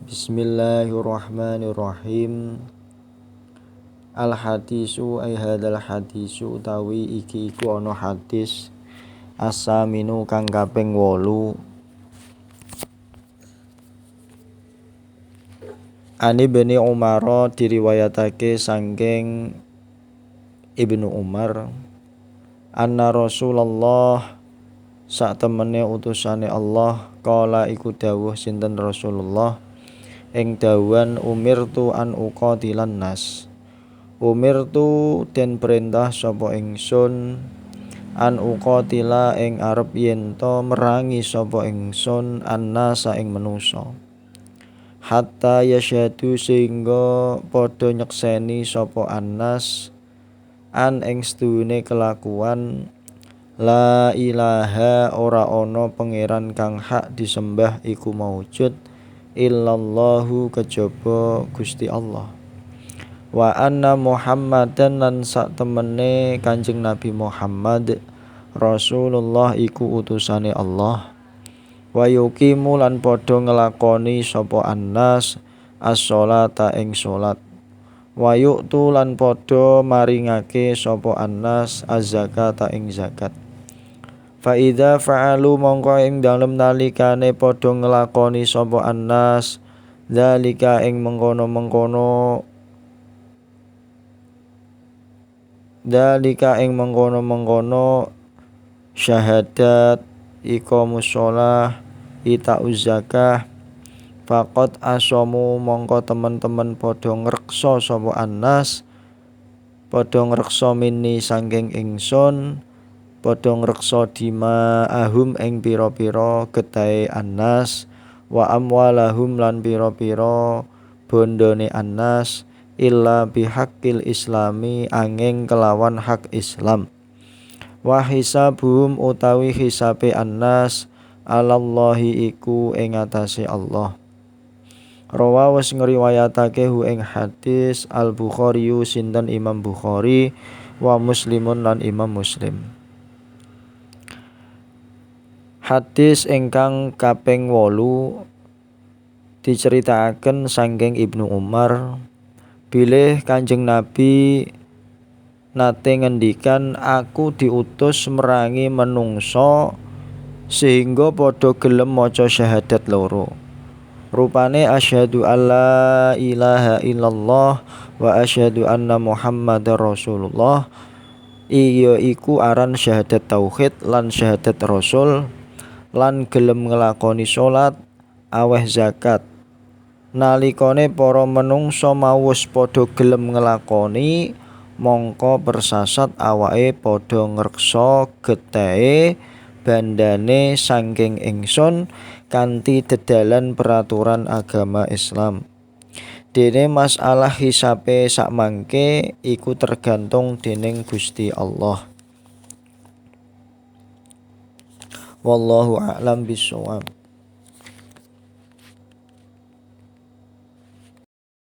Bismillahirrahmanirrahim. Al-hadisu ay hadal hadisu utawi iki iku ana hadis as-saminu kang kaping 8. Ani Ibnu Umar diriwayatake saking Ibnu Umar anna Rasulullah sak temene utusane Allah kala iku dawuh sinten Rasulullah ing dawuhan umirtu an uqatilan nas. Umirtu den perintah sapa ingsun an uqatila ing arep yen to merangi sapa ingsun annasa ing manusa. Hatta yasyadu sehingga padha nyekseni sapa annas an ing sedune kelakuan la ilaha ora ana pangeran kang hak disembah iku maujud illallahu kejaba Gusti Allah. Wa anna Muhammadan lan sak temene Kanjeng Nabi Muhammad Rasulullah iku utusane Allah. Wa yuqimu lan padha nglakoni sapa annas as-sholata ing salat. Wa yu'tu lan padha maringake sapa annas az-zakata ing zakat. Fa idza fa'alu mongko ing dalem nalikane padha nglakoni sapa annas zalika ing mengkono-mengkono syahadat iqamus shalah itauz zakah faqad asamu mongko teman-teman padha ngreksa sapa annas padha ngreksa minni saking ingsun padha ngreksa dima ahum ing pira-pira getahe annas wa amwalahum lan pira-pira bondone annas illa bihaqqil islami angin kelawan hak Islam. Wa hisabuhum utawi hisabe annas alallahi iku ing atase Allah. Rawa wis ngriwayatake hu ing hadis Al-Bukhari sinten Imam Bukhari wa Muslimun lan Imam Muslim. Hadis ingkang kaping 8 diceritakaken saking Ibnu Umar bilih Kanjeng Nabi nate ngendikan aku diutus merangi menungso sehingga padha gelem maca syahadat loro. Rupane asyhadu alla ilaha illallah wa asyhadu anna Muhammadar Rasulullah. Iya iku aran syahadat tauhid lan syahadat rasul lan gelem nglakoni salat, aweh zakat. Nalikane para menungsa mau wis padha gelem nglakoni mongko persasat awake padha ngreksa getehe bandane saking ingsun kanthi dedalan peraturan agama Islam. Dene masalah hisabe sakmangke iku tergantung dening Gusti Allah. Wallahu a'lam bishawab.